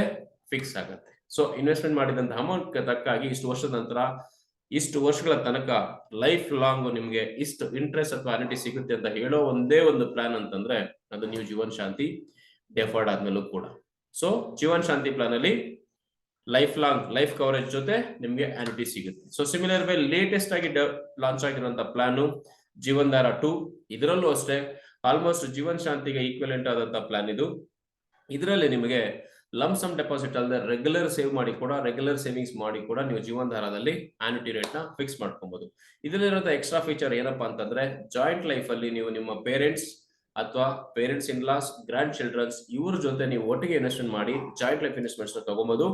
ಫಿಕ್ಸ್ ಆಗುತ್ತೆ. ಸೊ ಇನ್ವೆಸ್ಟ್ಮೆಂಟ್ ಮಾಡಿದಂತ ಅಮೌಂಟ್ ತಕ್ಕಾಗಿ ಇಷ್ಟು ವರ್ಷದ ನಂತರ ಇಷ್ಟು ವರ್ಷಗಳ ತನಕ ಲೈಫ್ ಲಾಂಗ್ ನಿಮ್ಗೆ ಇಷ್ಟು ಇಂಟ್ರೆಸ್ಟ್ ಅಥವಾ ಆನ್ಯುಟಿ ಸಿಗುತ್ತೆ ಅಂತ ಹೇಳೋ ಒಂದೇ ಒಂದು ಪ್ಲಾನ್ ಅಂತಂದ್ರೆ ಅದು ನ್ಯೂ ಜೀವನ್ ಶಾಂತಿ ಡೆಫರ್ಡ್ ಆದ್ಮೇಲೂ ಕೂಡ. ಸೊ ಜೀವನ್ ಶಾಂತಿ ಪ್ಲಾನ್ ಅಲ್ಲಿ ಲೈಫ್ ಲಾಂಗ್ ಲೈಫ್ ಕವರೇಜ್ ಜೊತೆ ನಿಮ್ಗೆ ಆನ್ಯುಟಿ ಸಿಗುತ್ತೆ. ಸೊ ಸಿಮಿಲರ್ ವೇ ಲೇಟೆಸ್ಟ್ ಆಗಿ ಲಾಂಚ್ ಆಗಿರುವಂತ ಪ್ಲಾನ್ ಜೀವನ್ ಧಾರ 2. ಇದರಲ್ಲೂ ಅಷ್ಟೇ ಆಲ್ಮೋಸ್ಟ್ ಜೀವನ್ ಶಾಂತಿಗೆ ಈಕ್ವಲೆಂಟ್ ಆದಂತ ಪ್ಲಾನ್ ಇದು. ಇದರಲ್ಲಿ ನಿಮಗೆ ಲಂಸಮ್ ಡೆಪಾಸಿಟ್ ಅಲ್ಲದೆ ರೆಗ್ಯುಲರ್ ಸೇವಿಂಗ್ಸ್ ಮಾಡಿ ಕೂಡ ನೀವು ಜೀವನ್ ಧಾರದಲ್ಲಿ ಆನ್ಯುಟಿ ರೇಟ್ ನ ಫಿಕ್ಸ್ ಮಾಡ್ಕೊಬಹುದು. ಇದರಲ್ಲಿರೋ ಎಕ್ಸ್ಟ್ರಾ ಫೀಚರ್ ಏನಪ್ಪಾ ಅಂತಂದ್ರೆ ಜಾಯಿಂಟ್ ಲೈಫ್ ಅಲ್ಲಿ ನೀವು ನಿಮ್ಮ ಪೇರೆಂಟ್ಸ್ ಅಥವಾ ಪೇರೆಂಟ್ಸ್ ಇನ್ ಲಾಸ್, ಗ್ರ್ಯಾಂಡ್ ಚಿಲ್ಡ್ರನ್ಸ್ ಇವ್ರ ಜೊತೆ ನೀವು ಒಟ್ಟಿಗೆ ಇನ್ವೆಸ್ಟ್ಮೆಂಟ್ ಮಾಡಿ ಜಾಯಿಂಟ್ ಲೈಫ್ ಇನ್ವೆಸ್ಟ್ಮೆಂಟ್ಸ್ ತಗೊಬಹುದು.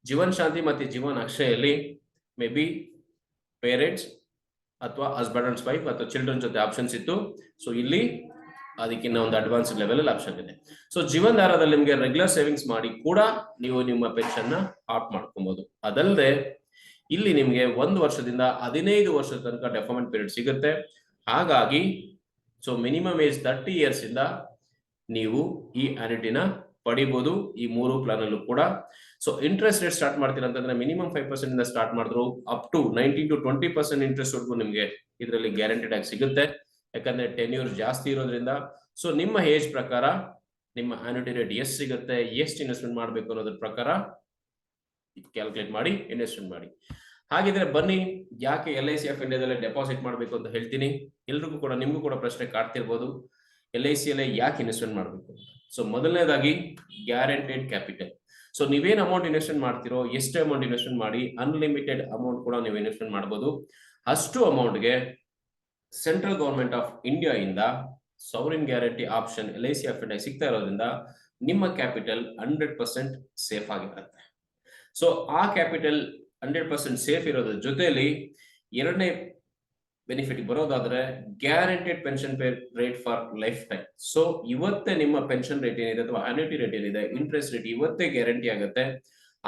ಜೀವನ್ ಶಾಂತಿ ಮತ್ತೆ ಜೀವನ್ ಅಕ್ಷಯಲ್ಲಿ ಮೇ ಬಿ ಪೇರೆಂಟ್ಸ್ ಅಥವಾ ಹಸ್ಬೆಂಡ್ ಅಂಡ್ ವೈಫ್ ಅಥವಾ ಚಿಲ್ಡ್ರನ್ ಜೊತೆ ಆಪ್ಷನ್ಸ್ ಇತ್ತು. ಸೊ ಇಲ್ಲಿ ಅದಕ್ಕಿನ್ನ ಒಂದು ಅಡ್ವಾನ್ಸ್ ಲೆವೆಲ್ ಅಲ್ಲಿ ಆಪ್ಷನ್ ಇದೆ. ಸೊ ಜೀವನ್ ಧಾರದಲ್ಲಿ ನಿಮಗೆ ರೆಗ್ಯುಲರ್ ಸೇವಿಂಗ್ಸ್ ಮಾಡಿ ಕೂಡ ನೀವು ನಿಮ್ಮ ಪೆನ್ಷನ್ ನ ಆಫ್ ಮಾಡ್ಕೊಬಹುದು. ಅದಲ್ಲದೆ ಇಲ್ಲಿ ನಿಮಗೆ 1 ವರ್ಷದಿಂದ 15 ವರ್ಷದ ತನಕ ಡೆಫರ್ಮೆಂಟ್ ಪೀರಿಯಡ್ ಸಿಗುತ್ತೆ. ಹಾಗಾಗಿ ಸೊ ಮಿನಿಮಮ್ ಏಜ್ 30 ಇಯರ್ಸ್ ಇಂದ ನೀವು ಈ ಆನ್ಯುಟಿನ ಪಡಿಬಹುದು ಈ 3 ಪ್ಲಾನ್ ಅಲ್ಲೂ ಕೂಡ. ಸೊ ಇಂಟ್ರೆಸ್ಟ್ ರೇಟ್ ಸ್ಟಾರ್ಟ್ ಮಾಡ್ತೀರಾ ಅಂತಂದ್ರೆ ಮಿನಿಮಮ್ 5% ಇಂದ ಸ್ಟಾರ್ಟ್ ಮಾಡಿದ್ರು ಅಪ್ ಟು 19 to 20% ಇಂಟ್ರೆಸ್ಟ್ ವರೆಗೂ ನಿಮಗೆ ಇದರಲ್ಲಿ ಗ್ಯಾರಂಟಿಡ್ ಆಗಿ ಸಿಗುತ್ತೆ. ಯಾಕಂದ್ರೆ 10 ಇಯರ್ಸ್ ಜಾಸ್ತಿ ಇರೋದ್ರಿಂದ. ಸೊ ನಿಮ್ಮ ಏಜ್ ಪ್ರಕಾರ ನಿಮ್ಮ ಆನ್ಯುಟಿ ರೇಟ್ ಎಷ್ಟು ಸಿಗುತ್ತೆ, ಎಷ್ಟು ಇನ್ವೆಸ್ಟ್ಮೆಂಟ್ ಮಾಡಬೇಕು ಅನ್ನೋದ್ರ ಪ್ರಕಾರ ಕ್ಯಾಲ್ಕುಲೇಟ್ ಮಾಡಿ ಇನ್ವೆಸ್ಟ್ಮೆಂಟ್ ಮಾಡಿ. ಹಾಗಿದ್ರೆ ಬನ್ನಿ, ಯಾಕೆ LIC ಆಫ್ ಇಂಡಿಯಾದಲ್ಲಿ ಡೆಪಾಸಿಟ್ ಮಾಡಬೇಕು ಅಂತ ಹೇಳ್ತೀನಿ. ಎಲ್ರಿಗೂ ಕೂಡ ನಿಮ್ಗೂ ಕೂಡ ಪ್ರಶ್ನೆ ಕಾಡ್ತಿರ್ಬೋದು, LIC ಅಲ್ಲೇ ಯಾಕೆ ಇನ್ವೆಸ್ಟ್ಮೆಂಟ್ ಮಾಡಬೇಕು. ಸೊ ಮೊದಲನೇದಾಗಿ ಗ್ಯಾರಂಟೆಡ್ ಕ್ಯಾಪಿಟಲ್. ಸೊ ನೀವೇನ್ ಅಮೌಂಟ್ ಇನ್ವೆಸ್ಟ್ಮೆಂಟ್ ಮಾಡ್ತಿರೋ, ಎಷ್ಟು ಅಮೌಂಟ್ ಇನ್ವೆಸ್ಟ್ಮೆಂಟ್ ಮಾಡಿ ಅನ್ಲಿಮಿಟೆಡ್ ಅಮೌಂಟ್ ಕೂಡ ನೀವು ಇನ್ವೆಸ್ಟ್ಮೆಂಟ್ ಮಾಡಬಹುದು. ಅಷ್ಟು ಅಮೌಂಟ್ಗೆ ಸೆಂಟ್ರಲ್ ಗವರ್ಮೆಂಟ್ ಆಫ್ ಇಂಡಿಯಾ ಇಂದ sovereign guarantee option LIC of India ಸಿಗ್ತಾ ಇರೋದ್ರಿಂದ ನಿಮ್ಮ ಕ್ಯಾಪಿಟಲ್ 100% ಸೇಫ್ ಆಗಿರುತ್ತೆ. ಸೊ ಆ ಕ್ಯಾಪಿಟಲ್ 100% ಸೇಫ್ ಇರೋದ್ರ ಜೊತೆಲಿ ಎರಡನೇ ಬೆನಿಫಿಟ್ ಬರೋದಾದ್ರೆ guaranteed pension pay rate for life time. So ಇವತ್ತೇ ನಿಮ್ಮ ಪೆನ್ಷನ್ ರೇಟ್ ಏನಿದೆ ಅಥವಾ ಆನ್ಯುಟಿ ರೇಟ್ ಏನಿದೆ, ಇಂಟ್ರೆಸ್ಟ್ ರೇಟ್ ಇವತ್ತೇ ಗ್ಯಾರಂಟಿ ಆಗುತ್ತೆ.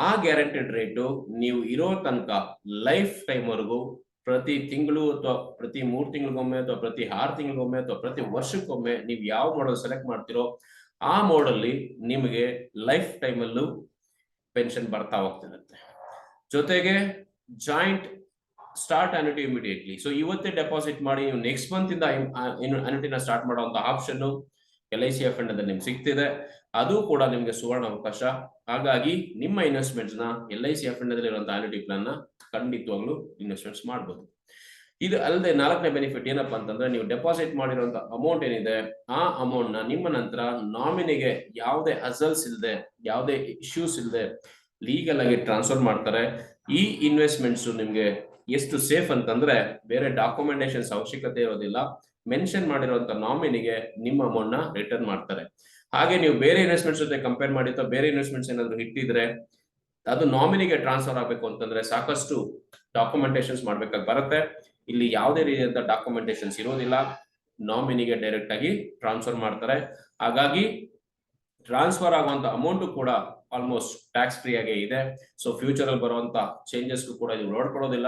ಆ ಗ್ಯಾರಂಟೆಡ್ ರೇಟು ನೀವು ಇರೋ ತನಕ ಲೈಫ್ ಟೈಮ್ ವರೆಗೂ ಪ್ರತಿ ತಿಂಗಳು ಅಥವಾ ಪ್ರತಿ 3 ತಿಂಗಳಿಗೊಮ್ಮೆ ಅಥವಾ ಪ್ರತಿ 6 ತಿಂಗಳಿಗೊಮ್ಮೆ ಅಥವಾ ಪ್ರತಿ ವರ್ಷಕ್ಕೊಮ್ಮೆ ನೀವು ಯಾವ ಮಾಡೆಲ್ ಸೆಲೆಕ್ಟ್ ಮಾಡ್ತಿರೋ ಆ ಮಾಡೆಲ್ ನಿಮಗೆ ಲೈಫ್ ಟೈಮ್ ಅಲ್ಲೂ ಪೆನ್ಷನ್ ಬರ್ತಾ ಹೋಗ್ತಿರುತ್ತೆ. ಜೊತೆಗೆ joint start annuity immediately. So ಇವತ್ತೇ ಡೆಪಾಸಿಟ್ ಮಾಡಿ ನೀವು ನೆಕ್ಸ್ಟ್ ಮಂತ್ ಇಂದ ಆನ್ಯುಟಿನ ಸ್ಟಾರ್ಟ್ ಮಾಡುವಂತ ಆಪ್ಷನ್ LIC ಆಫ್ ಇಂಡಿಯಾದಲ್ಲಿ ನಿಮ್ಗೆ ಸಿಗ್ತಿದೆ. ಅದು ಕೂಡ ನಿಮ್ಗೆ ಸುವರ್ಣ ಅವಕಾಶ. ಹಾಗಾಗಿ ನಿಮ್ಮ ಇನ್ವೆಸ್ಟ್ಮೆಂಟ್ಸ್ ನ LIC ಆಫ್ ಇಂಡಿಯಾದಲ್ಲಿ ಇರುವಂತಹ ಆನ್ಯುಟಿ ಪ್ಲಾನ್ ನ ಖಂಡಿತವಾಗ್ಲೂ ಇನ್ವೆಸ್ಟ್ಮೆಂಟ್ಸ್ ಮಾಡಬಹುದು. ಇದು ಅಲ್ಲದೆ 4ನೇ ಬೆನಿಫಿಟ್ ಏನಪ್ಪಾ ಅಂತಂದ್ರೆ, ನೀವು ಡೆಪಾಸಿಟ್ ಮಾಡಿರುವಂತ ಅಮೌಂಟ್ ಏನಿದೆ ಆ ಅಮೌಂಟ್ ನ ನಿಮ್ಮ ನಂತರ ನಾಮಿನಿಗೆ ಯಾವುದೇ ಅಸಲ್ಸ್ ಇಲ್ಲದೆ, ಯಾವುದೇ ಇಶ್ಯೂಸ್ ಇಲ್ಲದೆ ಲೀಗಲ್ ಆಗಿ ಟ್ರಾನ್ಸ್ಫರ್ ಮಾಡ್ತಾರೆ. ಈ ಇನ್ವೆಸ್ಟ್ಮೆಂಟ್ಸ್ ನಿಮ್ಗೆ ಎಷ್ಟು ಸೇಫ್ ಅಂತಂದ್ರೆ ಬೇರೆ ಡಾಕ್ಯುಮೆಂಟೇಶನ್ಸ್ ಅವಶ್ಯಕತೆ ಇರೋದಿಲ್ಲ. ಮೆನ್ಷನ್ ಮಾಡಿರುವಂತ ನಾಮಿನಿಗೆ ನಿಮ್ಮ ಅಮೌಂಟ್ ನ ರಿಟರ್ನ್ ಮಾಡ್ತಾರೆ. ಹಾಗೆ ನೀವು ಬೇರೆ ಇನ್ವೆಸ್ಟ್ಮೆಂಟ್ಸ್ ಜೊತೆ ಕಂಪೇರ್ ಮಾಡಿ ಅಥವಾ ಬೇರೆ ಇನ್ವೆಸ್ಟ್ಮೆಂಟ್ಸ್ ಏನಾದ್ರು ಇಟ್ಟಿದ್ರೆ ಅದು ನಾಮಿನಿಗೆ ಟ್ರಾನ್ಸ್ಫರ್ ಆಗಬೇಕು ಅಂತಂದ್ರೆ ಸಾಕಷ್ಟು ಡಾಕ್ಯುಮೆಂಟೇಶನ್ಸ್ ಮಾಡ್ಬೇಕಾಗಿ ಬರುತ್ತೆ. ಇಲ್ಲಿ ಯಾವುದೇ ರೀತಿಯಾದ ಡಾಕ್ಯುಮೆಂಟೇಶನ್ಸ್ ಇರೋದಿಲ್ಲ, ನಾಮಿನಿಗೆ ಡೈರೆಕ್ಟ್ ಆಗಿ ಟ್ರಾನ್ಸ್ಫರ್ ಮಾಡ್ತಾರೆ. ಹಾಗಾಗಿ ಟ್ರಾನ್ಸ್ಫರ್ ಆಗುವಂತ ಅಮೌಂಟ್ ಕೂಡ ಆಲ್ಮೋಸ್ಟ್ ಟ್ಯಾಕ್ಸ್ ಫ್ರೀ ಆಗೇ ಇದೆ. ಸೊ ಫ್ಯೂಚರ್ ಅಲ್ಲಿ ಬರುವಂತ ಚೇಂಜಸ್ ಕೂಡ ಇದು ನೋಡ್ಕೊಳ್ಳೋದಿಲ್ಲ,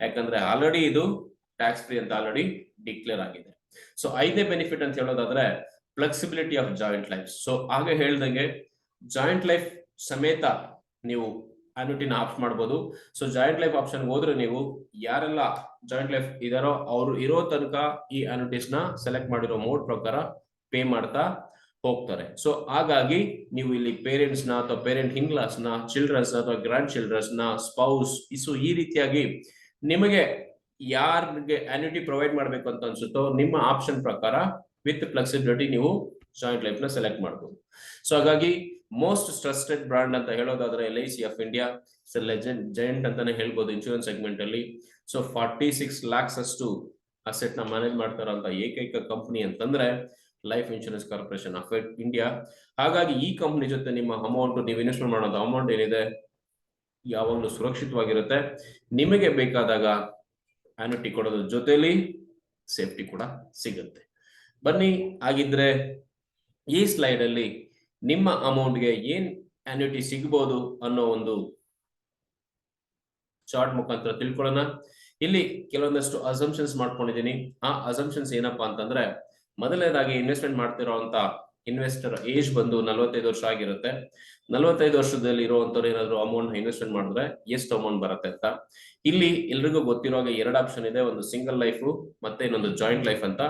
ಯಾಕಂದ್ರೆ ಆಲ್ರೆಡಿ ಇದು ಟ್ಯಾಕ್ಸ್ ಫ್ರೀ ಅಂತ ಆಲ್ರೆಡಿ ಡಿಕ್ಲೇರ್ ಆಗಿದೆ. ಸೊ 5ನೇ ಬೆನಿಫಿಟ್ ಅಂತ ಹೇಳೋದಾದ್ರೆ flexibility of joint life. So ಹಾಗೆ ಹೇಳ್ದಂಗೆ ಜಾಯಿಂಟ್ ಲೈಫ್ ಸಮೇತ ನೀವು ಆನ್ಯುಟಿನ ಆಪ್ಟ್ ಮಾಡಬಹುದು. ಸೊ ಜಾಯಿಂಟ್ ಲೈಫ್ ಆಪ್ಷನ್ ಹೋದ್ರೆ ನೀವು ಯಾರೆಲ್ಲ ಜಾಯಿಂಟ್ ಲೈಫ್ ಇದಾರೋ ಅವರು ಇರೋ ತನಕ ಈ ಆನ್ಯುಟೀಸ್ ನ ಸೆಲೆಕ್ಟ್ ಮಾಡಿರೋ ಮೋಡ್ ಪ್ರಕಾರ ಪೇ ಮಾಡ್ತಾ ಹೋಗ್ತಾರೆ. ಸೊ ಹಾಗಾಗಿ ನೀವು ಇಲ್ಲಿ ಪೇರೆಂಟ್ಸ್ ನ ಅಥವಾ ಪೇರೆಂಟ್ ಇನ್ಲಾಸ್ ನ, ಚಿಲ್ಡ್ರನ್ಸ್ ಅಥವಾ ಗ್ರ್ಯಾಂಡ್ ಚಿಲ್ಡ್ರನ್ಸ್ ನ, ಸ್ಪೌಸ್ ಇಸು ಈ ರೀತಿಯಾಗಿ ನಿಮಗೆ ಯಾರಿಗೆ ಆನ್ಯುಟಿ ಪ್ರೊವೈಡ್ ಮಾಡಬೇಕು ಅಂತ ಅನ್ಸುತ್ತೋ ನಿಮ್ಮ ಆಪ್ಷನ್ ಪ್ರಕಾರ ವಿತ್ ಫ್ಲೆಕ್ಸಿಬಿಲಿಟಿ ನೀವು ಜಾಯಿಂಟ್ ಲೈಫ್ ನ ಸೆಲೆಕ್ಟ್ ಮಾಡಬಹುದು. ಸೊ ಹಾಗಾಗಿ ಮೋಸ್ಟ್ ಟ್ರಸ್ಟೆಡ್ ಬ್ರಾಂಡ್ ಅಂತ ಹೇಳೋದಾದ್ರೆ LIC of India legend giant ಅಂತಾನೆ ಹೇಳ್ಬೋದು ಇನ್ಶೂರೆನ್ಸ್ ಸೆಗ್ಮೆಂಟ್ ಅಲ್ಲಿ. ಸೊ 46 lakhs ಅಷ್ಟು ಅಸೆಟ್ ನ ಮ್ಯಾನೇಜ್ ಮಾಡ್ತಾ ಇರುವಂತ ಏಕೈಕ ಕಂಪನಿ ಅಂತಂದ್ರೆ life insurance corporation of India. ಹಾಗಾಗಿ ಈ ಕಂಪನಿ ಜೊತೆ ನಿಮ್ಮ ಅಮೌಂಟ್, ನೀವು ಇನ್ವೆಸ್ಟ್ಮೆಂಟ್ ಮಾಡೋದು ಅಮೌಂಟ್ ಏನಿದೆ ಯಾವಾಗಲೂ ಸುರಕ್ಷಿತವಾಗಿರುತ್ತೆ. ನಿಮಗೆ ಬೇಕಾದಾಗ ಆನ್ಯುಟಿ ಕೊಡೋದ್ರ ಜೊತೆಲಿ ಸೇಫ್ಟಿ ಕೂಡ ಸಿಗುತ್ತೆ. ಬನ್ನಿ, ಹಾಗಿದ್ರೆ ಈ ಸ್ಲೈಡ್ ಅಲ್ಲಿ ನಿಮ್ಮ ಅಮೌಂಟ್ಗೆ ಏನ್ ಆನ್ಯುಟಿ ಸಿಗಬಹುದು ಅನ್ನೋ ಒಂದು ಚಾರ್ಟ್ ಮುಖಾಂತರ ತಿಳ್ಕೊಳ್ಳೋಣ. ಇಲ್ಲಿ ಕೆಲವೊಂದಷ್ಟು ಅಸಂಪ್ಷನ್ಸ್ ಮಾಡ್ಕೊಂಡಿದ್ದೀನಿ. ಆ ಅಸಂಪ್ಷನ್ಸ್ ಏನಪ್ಪಾ ಅಂತಂದ್ರೆ, ಮೊದಲನೇದಾಗಿ ಇನ್ವೆಸ್ಟ್ಮೆಂಟ್ ಮಾಡ್ತಿರೋಂತ ಇನ್ವೆಸ್ಟರ್ ಏಜ್ ಬಂದು 45 ವರ್ಷ ಆಗಿರುತ್ತೆ. 45 ವರ್ಷದಲ್ಲಿ ಇರುವಂತವ್ರು ಏನಾದ್ರು ಅಮೌಂಟ್ ಇನ್ವೆಸ್ಟ್ಮೆಂಟ್ ಮಾಡಿದ್ರೆ ಎಷ್ಟು ಅಮೌಂಟ್ ಬರುತ್ತೆ ಅಂತ. ಇಲ್ಲಿ ಎಲ್ರಿಗೂ ಗೊತ್ತಿರೋ ಹಾಗೆ 2 ಆಪ್ಷನ್ ಇದೆ, ಒಂದು ಸಿಂಗಲ್ ಲೈಫ್ ಮತ್ತೆ ಇನ್ನೊಂದು ಜಾಯಿಂಟ್ ಲೈಫ್ ಅಂತ.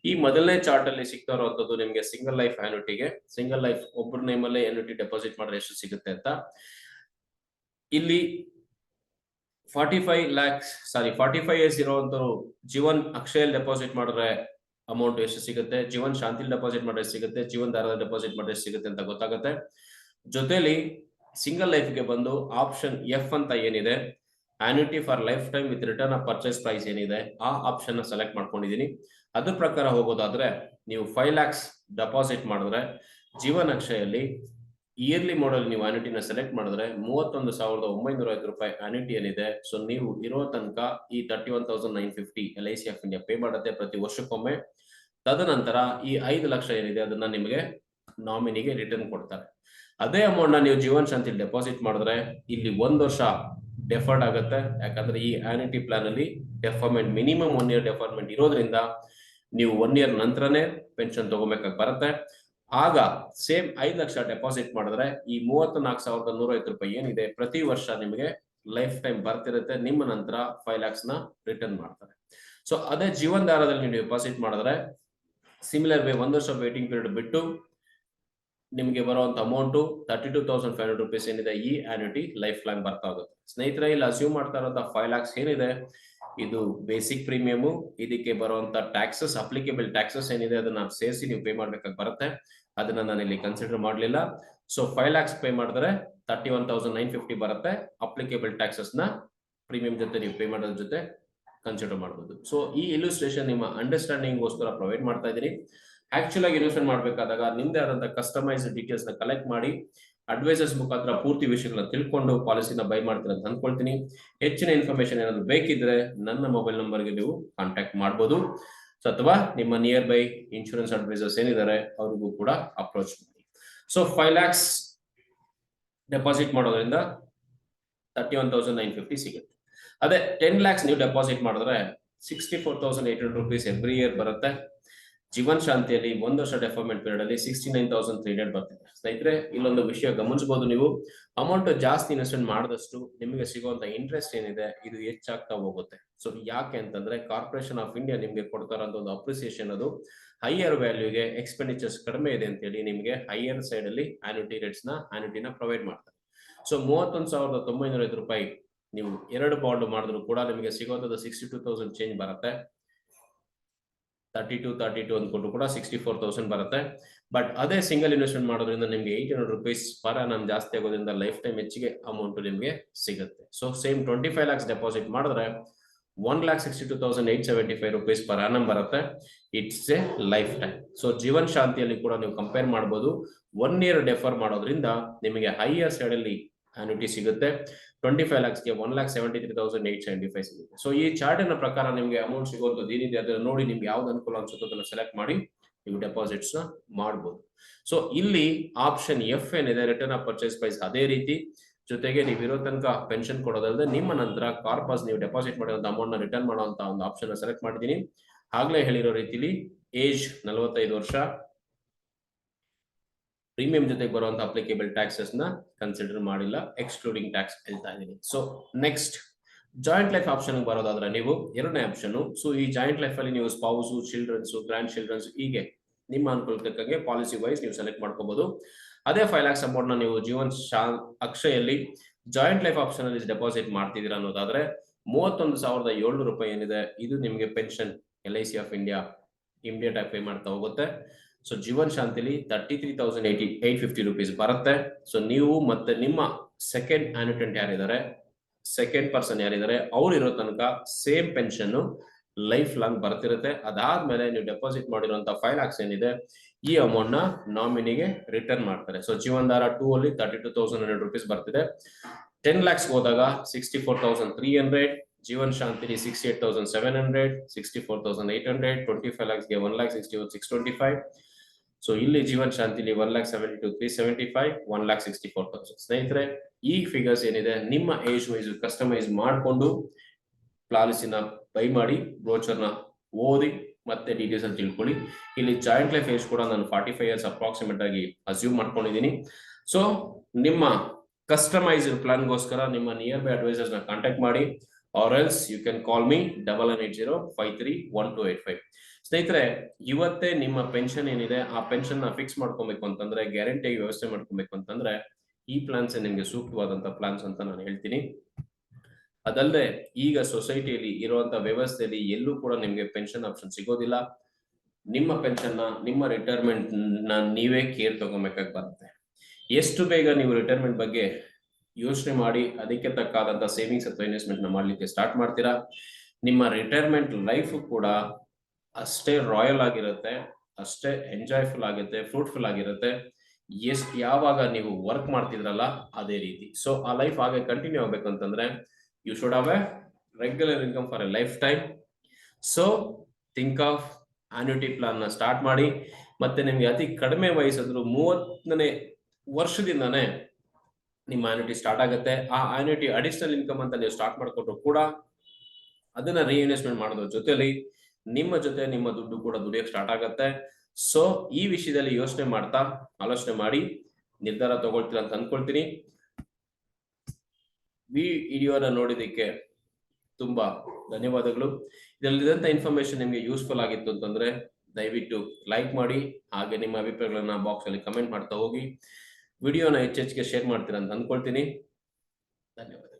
ಈ ಮೊದಲನೇ ಚಾರ್ಟ್ ಅಲ್ಲಿ ಸಿಗ್ತಾ ಇರುವಂತದ್ದು ನಿಮ್ಗೆ ಸಿಂಗಲ್ ಲೈಫ್ ಆನ್ಯುಟಿಗೆ. ಸಿಂಗಲ್ ಲೈಫ್ ಒಬ್ಬರ ನೇಮ್ ಅಲ್ಲೇ ಆನ್ಯುಟಿ ಡೆಪಾಸಿಟ್ ಮಾಡಿದ್ರೆ ಎಷ್ಟು ಸಿಗುತ್ತೆ ಅಂತ. ಇಲ್ಲಿ 45 ಇಯರ್ಸ್ ಇರುವಂತವ್ರು ಜೀವನ್ ಅಕ್ಷಯಲ್ ಡೆಪಾಸಿಟ್ ಮಾಡಿದ್ರೆ ಅಮೌಂಟ್ ಎಷ್ಟು ಸಿಗುತ್ತೆ, ಜೀವನ್ ಶಾಂತಿಲ್ ಡೆಪಾಸಿಟ್ ಮಾಡಿದ್ರೆ ಸಿಗುತ್ತೆ, ಜೀವನ್ ಧಾರದ ಡೆಪಾಸಿಟ್ ಮಾಡಿದ್ರೆ ಸಿಗುತ್ತೆ ಅಂತ ಗೊತ್ತಾಗುತ್ತೆ. ಜೊತೆಲಿ ಸಿಂಗಲ್ ಲೈಫ್ಗೆ ಬಂದು ಆಪ್ಷನ್ F ಅಂತ ಏನಿದೆ, annuity for life time with return of purchase price ಏನಿದೆ ಆ ಆಪ್ಷನ್ ನ ಸೆಲೆಕ್ಟ್ ಮಾಡ್ಕೊಂಡಿದೀನಿ. ಅದ್ರ ಪ್ರಕಾರ ಹೋಗೋದಾದ್ರೆ ನೀವು 5 lakhs ಡೆಪಾಸಿಟ್ ಮಾಡಿದ್ರೆ ಜೀವನ್ ಅಕ್ಷಯಲ್ಲಿ ಇಯರ್ಲಿ ಮಾಡೆಲ್ ನೀವು ಆನ್ಯುಟಿನ ಸೆಲೆಕ್ಟ್ ಮಾಡಿದ್ರೆ 31,905 ರೂಪಾಯಿ ಆನ್ಯುಟಿ ಏನಿದೆ. ಸೊ ನೀವು ಇರೋ ತನಕ ಈ 31,950 LIC ಆಫ್ ಇಂಡಿಯಾ ಪೇ ಮಾಡುತ್ತೆ ಪ್ರತಿ ವರ್ಷಕ್ಕೊಮ್ಮೆ. ತದನಂತರ ಈ 5 ಲಕ್ಷ ಏನಿದೆ ಅದನ್ನ ನಿಮಗೆ ನಾಮಿನಿಗೆ ರಿಟರ್ನ್ ಕೊಡ್ತಾರೆ. ಅದೇ ಅಮೌಂಟ್ ನ ನೀವು ಜೀವನ್ ಶಾಂತಿ ಡೆಪಾಸಿಟ್ ಮಾಡಿದ್ರೆ ಇಲ್ಲಿ 1 ವರ್ಷ ಡೆಫರ್ಡ್ ಆಗುತ್ತೆ. ಯಾಕಂದ್ರೆ ಈ ಆನ್ಯುಟಿ ಪ್ಲಾನ್ ಅಲ್ಲಿ ಡೆಫರ್ಮೆಂಟ್ ಮಿನಿಮಮ್ 1 year ಡೆಫರ್ಮೆಂಟ್ ಇರೋದ್ರಿಂದ ನೀವು 1 year ನಂತರನೇ ಪೆನ್ಷನ್ ತಗೋಬೇಕಾಗಿ ಬರುತ್ತೆ. ಆಗ ಸೇಮ್ 5 ಲಕ್ಷ ಡೆಪಾಸಿಟ್ ಮಾಡಿದ್ರೆ ಈ 34,105 ರೂಪಾಯಿ ಏನಿದೆ ಪ್ರತಿ ವರ್ಷ ನಿಮಗೆ ಲೈಫ್ ಟೈಮ್ ಬರ್ತಿರುತ್ತೆ. ನಿಮ್ಮ ನಂತರ 5 lakhs ನ ರಿಟರ್ನ್ ಮಾಡ್ತಾರೆ. ಸೊ ಅದೇ ಜೀವನ್ ಧಾರದಲ್ಲಿ ನೀವು ಡೆಪಾಸಿಟ್ ಮಾಡಿದ್ರೆ ಸಿಮಿಲರ್ ವೇ 1 ವರ್ಷ ವೇಟಿಂಗ್ ಪೀರಿಯಡ್ ಬಿಟ್ಟು ನಿಮಗೆ ಬರುವಂತ ಅಮೌಂಟ್ 32,500 ರೂಪೀಸ್ ಏನಿದೆ ಈ ಆನ್ಯುಟಿ ಲೈಫ್ ಲಾಂಗ್ ಬರ್ತಾ ಹೋಗುತ್ತೆ. ಸ್ನೇಹಿತರೆ, ಇಲ್ಲಿ ಅಸ್ಯೂಮ್ ಮಾಡ್ತಾ ಇರುವಂತ 5 lakhs ಏನಿದೆ ಇದು ಬೇಸಿಕ್ ಪ್ರೀಮಿಯಮ್. ಇದಕ್ಕೆ ಬರುವಂತ ಟ್ಯಾಕ್ಸಸ್, ಅಪ್ಲಿಕೇಬಲ್ ಟ್ಯಾಕ್ಸಸ್ ಏನಿದೆ ಅದನ್ನ ಸೇರಿಸಿ ನೀವು ಪೇ ಮಾಡ್ಬೇಕಾಗಿ ಬರುತ್ತೆ. ಅದನ್ನ ನಾನು ಇಲ್ಲಿ ಕನ್ಸಿಡರ್ ಮಾಡಲಿಲ್ಲ. ಸೊ 5 lakhs ಪೇ ಮಾಡಿದ್ರೆ 31,950 ಬರುತ್ತೆ. ಅಪ್ಲಿಕೇಬಲ್ ಟ್ಯಾಕ್ಸಸ್ ನ ಪ್ರೀಮಿಯಂ ಜೊತೆ ನೀವು ಪೇ ಮಾಡೋದ್ರ ಜೊತೆ ಕನ್ಸಿಡರ್ ಮಾಡಬಹುದು. ಸೊ ಈ ಇಲ್ಯೂಸ್ಟ್ರೇಷನ್ ನಿಮ್ಮ ಅಂಡರ್ಸ್ಟ್ಯಾಂಡಿಂಗ್ ಗೋಸ್ಕರ ಪ್ರೊವೈಡ್ ಮಾಡ್ತಾ ಇದ್ದೀನಿ. ಆಕ್ಚುಲ್ ಆಗಿ ಇನ್ವೆಸ್ಟ್ಮೆಂಟ್ ಮಾಡಬೇಕಾದಾಗ ನಿಮ್ದೇ ಆದಂತ ಕಸ್ಟಮೈಸ್ ಡೀಟೇಲ್ಸ್ ನ ಕಲೆಕ್ಟ್ ಮಾಡಿ ಅಡ್ವೈಸರ್ಸ್ ಮುಖಾಂತರ ಪೂರ್ತಿ ವಿಷಯಗಳನ್ನ ತಿಳ್ಕೊಂಡು ಪಾಲಿಸಿನ ಬೈ ಮಾಡ್ತೀರಾ ಅಂತ ಅನ್ಕೊಳ್ತೀನಿ. ಹೆಚ್ಚಿನ ಇನ್ಫಾರ್ಮೇಶನ್ ಏನಾದ್ರು ಬೇಕಿದ್ರೆ ನನ್ನ ಮೊಬೈಲ್ ನಂಬರ್ಗೆ ನೀವು ಕಾಂಟ್ಯಾಕ್ಟ್ ಮಾಡಬಹುದು. ಅಥವಾ ನಿಮ್ಮ ನಿಯರ್ ಬೈ ಇನ್ಶೂರೆನ್ಸ್ ಅಡ್ವೈಸರ್ಸ್ ಏನಿದ್ದಾರೆ ಅವ್ರಿಗೂ ಕೂಡ ಅಪ್ರೋಚ್ ಮಾಡಿ. ಸೊ 5 lakhs ಡೆಪಾಸಿಟ್ ಮಾಡೋದ್ರಿಂದ 31,950 ಸಿಗುತ್ತೆ. ಅದೇ 10 lakhs ನೀವು ಡೆಪಾಸಿಟ್ ಮಾಡಿದ್ರೆ 64,800 ರೂಪೀಸ್ ಎವ್ರಿ ಇಯರ್ ಬರುತ್ತೆ. ಜೀವನ್ ಶಾಂತಿಯಲ್ಲಿ 1 ವರ್ಷ ಡೆಫರ್ಮೆಂಟ್ ಪೀರಿಯಡ್ ಅಲ್ಲಿ 69,300 ಬರ್ತಿದೆ. ಸ್ನೇಹಿತರೆ, ಇಲ್ಲೊಂದು ವಿಷಯ ಗಮನಿಸಬಹುದು ನೀವು, ಅಮೌಂಟ್ ಜಾಸ್ತಿ ಇನ್ವೆಸ್ಟ್ಮೆಂಟ್ ಮಾಡಿದಷ್ಟು ನಿಮಗೆ ಸಿಗುವಂತ ಇಂಟ್ರೆಸ್ಟ್ ಏನಿದೆ ಇದು ಹೆಚ್ಚಾಗ್ತಾ ಹೋಗುತ್ತೆ. ಸೊ ಯಾಕೆ ಅಂತಂದ್ರೆ ಕಾರ್ಪೊರೇಷನ್ ಆಫ್ ಇಂಡಿಯಾ ನಿಮ್ಗೆ ಕೊಡ್ತಾ ಇರೋ ಒಂದು ಅಪ್ರಿಸಿಯೇಷನ್ ಅದು ಹೈಯರ್ ವ್ಯಾಲ್ಯೂಗೆ ಎಕ್ಸ್ಪೆಂಡಿಚರ್ಸ್ ಕಡಿಮೆ ಇದೆ ಅಂತ ಹೇಳಿ ನಿಮಗೆ ಹೈಯರ್ ಸೈಡ್ ಅಲ್ಲಿ ಆನ್ಯುಟಿನ ಪ್ರೊವೈಡ್ ಮಾಡ್ತಾರೆ. ಸೊ 31,905 ರೂಪಾಯಿ ನೀವು 2 ಬಾಂಡ್ ಮಾಡಿದ್ರು ಕೂಡ ನಿಮಗೆ ಸಿಗೋದು 62,000 ಚೇಂಜ್ ಬರುತ್ತೆ. 32 ಅಂದ್ಕೊಂಡು ಕೂಡ 64,000 ಬರುತ್ತೆ. ಬಟ್ ಅದೇ ಸಿಂಗಲ್ ಇನ್ವೆಸ್ಟ್ಮೆಂಟ್ ಮಾಡೋದ್ರಿಂದ ನಿಮಗೆ 800 ರೂಪೀಸ್ ಪರ್ annum ಜಾಸ್ತಿ ಆಗೋದ್ರಿಂದ ಲೈಫ್ ಟೈಮ್ ಹೆಚ್ಚಿಗೆ ಅಮೌಂಟ್ ನಿಮಗೆ ಸಿಗುತ್ತೆ. ಸೊ ಸೇಮ್ 25 lakhs ಡೆಪಾಸಿಟ್ ಮಾಡಿದ್ರೆ 1,62,875 ರೂಪೀಸ್ ಪರ್ annum ಬರುತ್ತೆ. It's a life time. So Jeevan ಶಾಂತಿಯಲ್ಲಿ ಕೂಡ ನೀವು ಕಂಪೇರ್ ಮಾಡಬಹುದು. 1 year ಡೆಫರ್ ಮಾಡೋದ್ರಿಂದ ನಿಮಗೆ ಹೈಯರ್ ಸೈಡ್ ಅಲ್ಲಿ ಆನ್ಯುಟಿ ಸಿಗುತ್ತೆ. 25 lakhsಗೆ 1,73,875 ಸಿಗುತ್ತೆ. ಸೊ ಈ ಚಾರ್ಟಿನ ಪ್ರಕಾರ ನಿಮಗೆ ಅಮೌಂಟ್ ಸಿಗುವಂತದ್ದು ಏನಿದೆ ಅದನ್ನ ನೋಡಿ ನಿಮ್ಗೆ ಯಾವ್ದು ಅನುಕೂಲ ಅನ್ಸುತ್ತೋ ಅದನ್ನ ಸೆಲೆಕ್ಟ್ ಮಾಡಿ ನೀವು ಡೆಪಾಸಿಟ್ಸ್ ನ ಮಾಡಬಹುದು. ಸೊ ಇಲ್ಲಿ ಆಪ್ಷನ್ ಎಫ್ ಏನಿದೆ ರಿಟರ್ನ್ ಆಫ್ ಪರ್ಚೇಸ್ ಪ್ರೈಸ್ ಅದೇ ರೀತಿ, ಜೊತೆಗೆ ನೀವು ಇರೋ ತನಕ ಪೆನ್ಷನ್ ಕೊಡೋದಲ್ಲದೆ ನಿಮ್ಮ ನಂತರ ಕಾರ್ಪಸ್ ನೀವು ಡೆಪಾಸಿಟ್ ಮಾಡಿರುವಂತ ಅಮೌಂಟ್ ನ ರಿಟರ್ನ್ ಮಾಡುವಂತ ಒಂದು ಆಪ್ಷನ್ ಸೆಲೆಕ್ಟ್ ಮಾಡಿದ್ದೀನಿ. ಆಗ್ಲೇ ಹೇಳಿರೋ ರೀತಿಲಿ ಏಜ್ 45 ವರ್ಷ, ಪ್ರೀಮಿಯಂ ಜೊತೆಗೆ ಬರುವಂತ ಅಪ್ಲಿಕೇಬಲ್ ಟ್ಯಾಕ್ಸಸ್ ನ ಕನ್ಸಿಡರ್ ಮಾಡಿಲ್ಲ, ಎಕ್ಸ್ಕ್ಲೂಡಿಂಗ್ ಟ್ಯಾಕ್ಸ್ ಹೇಳ್ತಾ ಇದ್ದೀನಿ. So next joint life option ಬರೋದಾದ್ರೆ ನೀವು 2ನೇ ಆಪ್ಷನ್. ಸೊ ಈ ಜಾಯಿಂಟ್ ಲೈಫ್ ಅಲ್ಲಿ ನೀವು ಸ್ಪೌಸ್, ಚಿಲ್ಡ್ರನ್ಸ್, ಗ್ರ್ಯಾಂಡ್ ಚಿಲ್ಡ್ರನ್ಸ್ ಹೀಗೆ ನಿಮ್ಮ ಅನುಕೂಲಕ್ಕೆ ಪಾಲಿಸಿ ವೈಸ್ ನೀವು ಸೆಲೆಕ್ಟ್ ಮಾಡ್ಕೋಬಹುದು. ಅದೇ 5 lakhs ಅಮೌಂಟ್ ನ ನೀವು ಜೀವನ್ ಅಕ್ಷಯಲ್ಲಿ ಜಾಯಿಂಟ್ ಲೈಫ್ ಆಪ್ಷನ್ ಅಲ್ಲಿ ಡೆಪಾಸಿಟ್ ಮಾಡ್ತಿದ್ದೀರಾ ಅನ್ನೋದಾದ್ರೆ 31,700 ರೂಪಾಯಿ ಏನಿದೆ ಇದು ನಿಮಗೆ pension LIC of India immediate ಆಗಿ ಪೇ ಮಾಡ್ತಾ ಹೋಗುತ್ತೆ. ಸೊ ಜೀವನ್ ಶಾಂತಿಲಿ 33,850 ರೂಪೀಸ್ ಬರುತ್ತೆ. ಸೊ ನೀವು ಮತ್ತೆ ನಿಮ್ಮ ಸೆಕೆಂಡ್ ಆನ್ಯುಟೆಂಟ್ ಯಾರಿದ್ದಾರೆ, ಸೆಕೆಂಡ್ ಪರ್ಸನ್ ಯಾರಿದ್ದಾರೆ ಅವ್ರು ಇರೋ ತನಕ ಸೇಮ್ ಪೆನ್ಷನ್ ಲೈಫ್ ಲಾಂಗ್ ಬರ್ತಿರುತ್ತೆ. ಅದಾದ್ಮೇಲೆ ನೀವು ಡೆಪಾಸಿಟ್ ಮಾಡಿರುವಂತ 5 lakhs ಏನಿದೆ ಈ ಅಮೌಂಟ್ ನ ನಾಮಿನಿಗೆ ರಿಟರ್ನ್ ಮಾಡ್ತಾರೆ. ಸೊ ಜೀವನ್ ಧಾರ 2 ಅಲ್ಲಿ 32,100 ರೂಪೀಸ್ ಬರ್ತಿದೆ. 10 lakhs ಹೋದಾಗ 64,300, ಜೀವನ್ ಶಾಂತಿಲಿ 68,700, 64,800, 25 lakhsಗೆ 1,61,625. ಸೊ ಇಲ್ಲಿ ಜೀವನ್ ಶಾಂತಿಲಿ 1,72,375, 1,64,000. ಸ್ನೇಹಿತರೆ, ಈ ಫಿಗರ್ಸ್ ಏನಿದೆ ನಿಮ್ಮ ಏಜ್ ವೈಸ್ ಕಸ್ಟಮೈಸ್ ಮಾಡಿಕೊಂಡು ಪಾಲಿಸಿನ ಬೈ ಮಾಡಿ ಬ್ರೋಚರ್ ನ ಓದಿ ಮತ್ತೆ ಡೀಟೇಲ್ಸ್ ಅಲ್ಲಿ ತಿಳ್ಕೊಳ್ಳಿ. ಇಲ್ಲಿ ಜಾಯಿಂಟ್ ಲೈಫ್ ಏಜ್ ಕೂಡ ನಾನು 45 years ಅಪ್ರಾಕ್ಸಿಮೇಟ್ ಆಗಿ ಅಸ್ಯೂಮ್ ಮಾಡ್ಕೊಂಡಿದ್ದೀನಿ. ಸೊ ನಿಮ್ಮ ಕಸ್ಟಮೈಸ್ಡ್ ಪ್ಲಾನ್ ಗೋಸ್ಕರ ನಿಮ್ಮ ನಿಯರ್ ಬೈ ಅಡ್ವೈಸರ್ಸ್ ನ ಕಾಂಟ್ಯಾಕ್ಟ್ ಮಾಡಿ, or else you can call me 9980531285. ಸ್ನೇಹಿತರೆ, ಇವತ್ತೇ ನಿಮ್ಮ ಪೆನ್ಷನ್ ಏನಿದೆ ಆ ಪೆನ್ಷನ್ ನ ಫಿಕ್ಸ್ ಮಾಡ್ಕೊಬೇಕು ಅಂತಂದ್ರೆ, ಗ್ಯಾರಂಟಿಯಾಗಿ ವ್ಯವಸ್ಥೆ ಮಾಡ್ಕೊಬೇಕು ಅಂತಂದ್ರೆ ಈ ಪ್ಲಾನ್ಸ್ ನಿಮ್ಗೆ ಸೂಕ್ತವಾದಂತ ಪ್ಲಾನ್ಸ್ ಅಂತ ನಾನು ಹೇಳ್ತೀನಿ. ಅದಲ್ಲದೆ ಈಗ ಸೊಸೈಟಿಯಲ್ಲಿ ಇರುವಂತ ವ್ಯವಸ್ಥೆಯಲ್ಲಿ ಎಲ್ಲೂ ಕೂಡ ನಿಮ್ಗೆ ಪೆನ್ಷನ್ ಆಪ್ಷನ್ ಸಿಗೋದಿಲ್ಲ. ನಿಮ್ಮ ಪೆನ್ಷನ್ ನ ನಿಮ್ಮ ರಿಟೈರ್ಮೆಂಟ್ ನ ನೀವೇ ಕೇರ್ ತಗೋಬೇಕಾಗಿ ಬರುತ್ತೆ. ಎಷ್ಟು ಬೇಗ ನೀವು ರಿಟೈರ್ಮೆಂಟ್ ಬಗ್ಗೆ ಯೋಚನೆ ಮಾಡಿ ಅದಕ್ಕೆ ತಕ್ಕಾದಂತ ಸೇವಿಂಗ್ಸ್ ಅಥವಾ ಇನ್ವೆಸ್ಟ್ಮೆಂಟ್ ನ ಮಾಡ್ಲಿಕ್ಕೆ ಸ್ಟಾರ್ಟ್ ಮಾಡ್ತೀರಾ, ನಿಮ್ಮ ರಿಟೈರ್ಮೆಂಟ್ ಲೈಫ್ ಕೂಡ ಅಷ್ಟೇ ರಾಯಲ್ ಆಗಿರುತ್ತೆ. ಅಷ್ಟೇ ಎಂಜಾಯ್ಫುಲ್ ಆಗುತ್ತೆ, ಫ್ರೂಟ್ಫುಲ್ ಆಗಿರುತ್ತೆ. ಯಾವಾಗ ನೀವು ವರ್ಕ್ ಮಾಡ್ತಿದ್ರಲ್ಲ ಅದೇ ರೀತಿ. ಸೊ ಆ ಲೈಫ್ ಹಾಗೆ ಕಂಟಿನ್ಯೂ ಆಗ್ಬೇಕು ಅಂತಂದ್ರೆ you should have a regular income for a life time. So think of annuity plan ನ ಸ್ಟಾರ್ಟ್ ಮಾಡಿ. ಮತ್ತೆ ನಿಮ್ಗೆ ಅತಿ ಕಡಿಮೆ ವಯಸ್ಸಾದ್ರು 30ನೇ ವರ್ಷದಿಂದಾನೇ ನಿಮ್ಮ ಆನ್ಯುಟಿ ಸ್ಟಾರ್ಟ್ ಆಗುತ್ತೆ. ಆ ಆನ್ಯುಟಿ ಅಡಿಷನಲ್ ಇನ್ಕಮ್ ಅಂತ ನೀವು ಸ್ಟಾರ್ಟ್ ಮಾಡ್ಕೊಟ್ರು ಕೂಡ ಅದನ್ನ ರೀಇನ್ವೆಸ್ಟ್ಮೆಂಟ್ ಮಾಡೋದ್ರ ಜೊತೆಲಿ ನಿಮ್ಮ ದುಡ್ಡು ಕೂಡ ದುಡಿಯಕ್ಕೆ ಸ್ಟಾರ್ಟ್ ಆಗುತ್ತೆ. ಸೊ ಈ ವಿಷಯದಲ್ಲಿ ಯೋಚನೆ ಮಾಡ್ತಾ ಆಲೋಚನೆ ಮಾಡಿ ನಿರ್ಧಾರ ತಗೊಳ್ತೀರ ಅಂತ ಅನ್ಕೊಳ್ತೀನಿ. ಈ ವಿಡಿಯೋನ ನೋಡಿದಕ್ಕೆ ತುಂಬಾ ಧನ್ಯವಾದಗಳು. ಇದರಲ್ಲಿದ್ದಂತ ಇನ್ಫಾರ್ಮೇಶನ್ ನಿಮಗೆ ಯೂಸ್ಫುಲ್ ಆಗಿತ್ತು ಅಂತಂದ್ರೆ ದಯವಿಟ್ಟು ಲೈಕ್ ಮಾಡಿ, ಹಾಗೆ ನಿಮ್ಮ ಅಭಿಪ್ರಾಯಗಳನ್ನ ಬಾಕ್ಸ್ ಅಲ್ಲಿ ಕಮೆಂಟ್ ಮಾಡ್ತಾ ಹೋಗಿ. ವಿಡಿಯೋನ ಹೆಚ್ಚೆಚ್ಚಿಗೆ ಶೇರ್ ಮಾಡ್ತೀರಾ ಅಂತ ಅನ್ಕೊಳ್ತೀನಿ. ಧನ್ಯವಾದ.